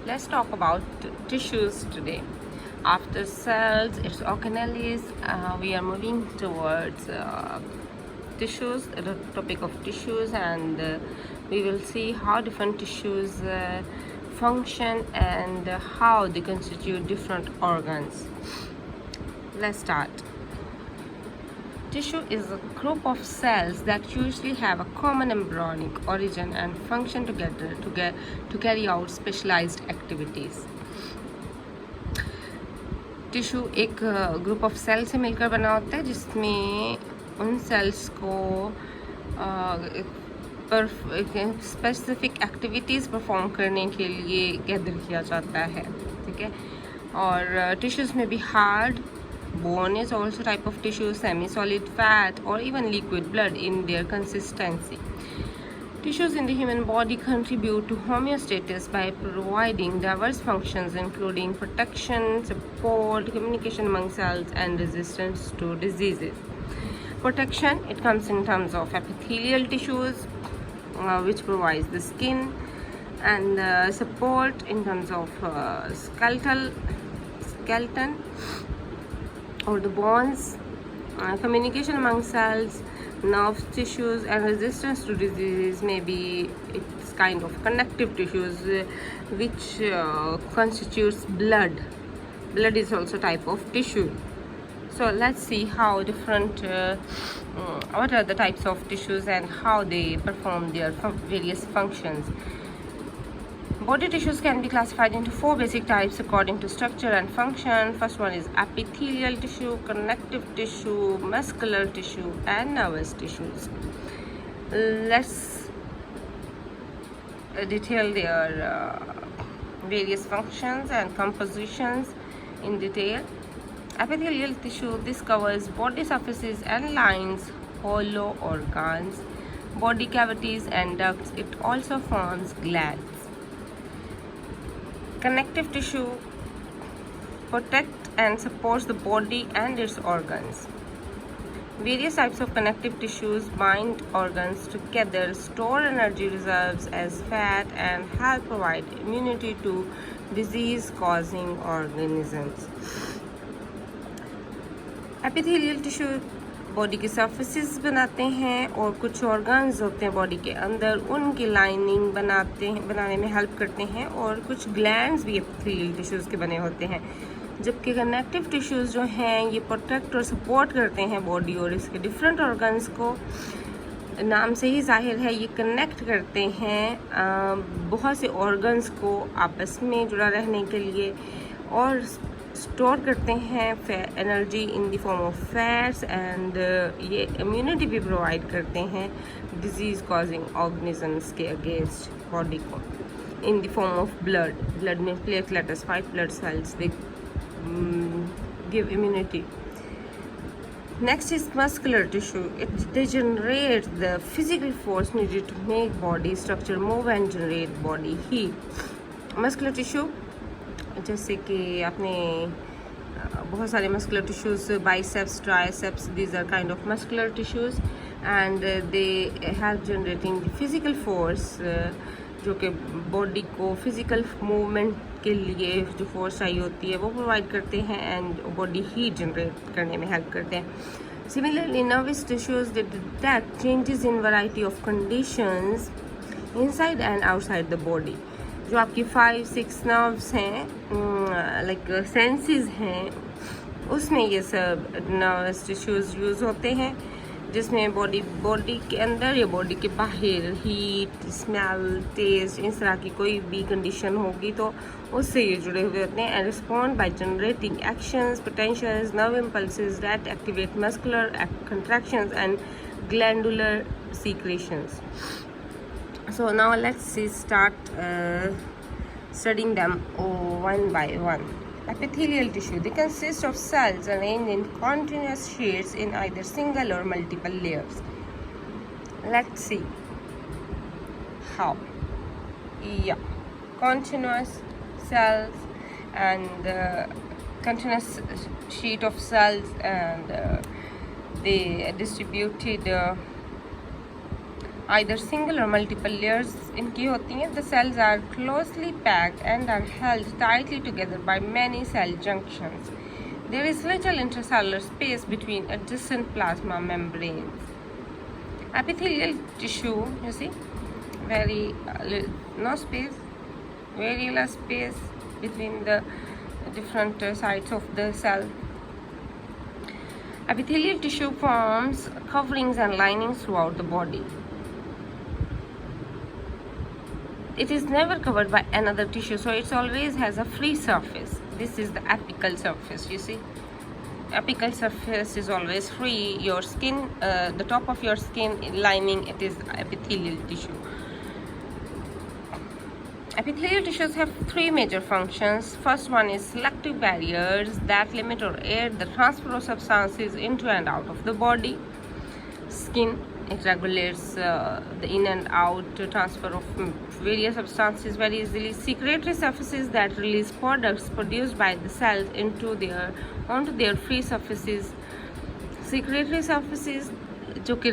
Let's talk about tissues today. After cells, its organelles, we are moving towards tissues, the topic of tissues, and we will see how different tissues function and how they constitute different organs. Let's start. Tissue is a group of cells that usually have a common embryonic origin and function together to carry out specialized activities. Tissue एक group of cell से मिलकर बना होता है जिसमें उन sales को specific activities perform करने के लिए गैदर किया जाता है, ठीक है। और टिश्यूज़ में भी hard bone is also type of tissue, semi-solid fat or even liquid blood in their consistency. Tissues in the human body contribute to homeostasis by providing diverse functions including protection, support, communication among cells and resistance to diseases. Protection, it comes in terms of epithelial tissues which provides the skin, and support in terms of skeleton or the bones, communication among cells, nerve tissues, and resistance to diseases. Maybe it's kind of connective tissues which constitutes blood. Blood is also type of tissue. So let's see how different what are the types of tissues and how they perform their various functions. Body tissues can be classified into four basic types according to structure and function. First one is epithelial tissue, connective tissue, muscular tissue, and nervous tissues. Let's detail their various functions and compositions in detail. Epithelial tissue, this covers body surfaces and lines, hollow organs, body cavities, and ducts. It also forms glands. Connective tissue protects and supports the body and its organs. Various types of connective tissues bind organs together, store energy reserves as fat, and help provide immunity to disease-causing organisms. Epithelial tissue body के surfaces बनाते हैं और कुछ organs होते हैं body के अंदर, उनकी लाइनिंग बनाने में हेल्प करते हैं, और कुछ ग्लैंड्स भी एपिथेलियल टिश्यूज़ के बने होते हैं। जबकि कनेक्टिव टिश्यूज़ जो हैं ये प्रोटेक्ट और सपोर्ट करते हैं बॉडी और इसके डिफरेंट ऑर्गन्स को। नाम से ही जाहिर है ये कनेक्ट करते हैं बहुत से ऑर्गन्स को आपस में जुड़ा रहने के लिए, और स्टोर करते हैं energy in the form of fats, and ये इम्यूनिटी भी प्रोवाइड करते हैं डिजीज़ कॉजिंग ऑर्गेनिजम्स के अगेंस्ट बॉडी को in the form of blood में platelets, white blood cells, they give immunity. Next is muscular tissue. They generate the physical force needed to make body structure move and generate body heat. Muscular tissue, जैसे कि आपने बहुत सारे muscular tissues, biceps, triceps, these are kind of muscular tissues and they help generating physical force, जो कि body को physical movement के लिए जो फोर्स चाहिए होती है वो प्रोवाइड करते हैं, एंड बॉडी हीट जनरेट करने में हेल्प करते हैं। Similarly nervous tissues detect changes in variety of conditions inside and outside the body. जो आपकी 5-6 नर्व्स हैं, लाइक सेंसेस हैं, उसमें ये सब नर्वस टिश्यूज़ यूज़ होते हैं, जिसमें बॉडी के अंदर या बॉडी के बाहर हीट, स्मेल, टेस्ट, इस तरह की कोई भी कंडीशन होगी तो उससे ये जुड़े हुए होते हैं, and respond by generating actions, potentials, nerve impulses that activate muscular contractions and glandular secretions. So now let's start studying them one by one. Epithelial tissue, they consist of cells arranged in continuous sheets in either single or multiple layers. Let's see how. Yeah, continuous cells and continuous sheet of cells, and they distributed either single or multiple layers इनकी होती हैं. The cells are closely packed and are held tightly together by many cell junctions. There is little intercellular space between adjacent plasma membranes. Epithelial tissue, you see, no space, very less space between the different sides of the cell. Epithelial tissue forms coverings and linings throughout the body. It is never covered by another tissue, so it always has a free surface. This is the apical surface, you see. Apical surface is always free. Your skin, the top of your skin lining, it is epithelial tissue. Epithelial tissues have three major functions. First one is selective barriers that limit or aid the transfer of substances into and out of the body. Skin, it regulates the in and out transfer of various substances very easily. Secretory surfaces that release products produced by the cells onto their free surfaces. Secretory surfaces जो कि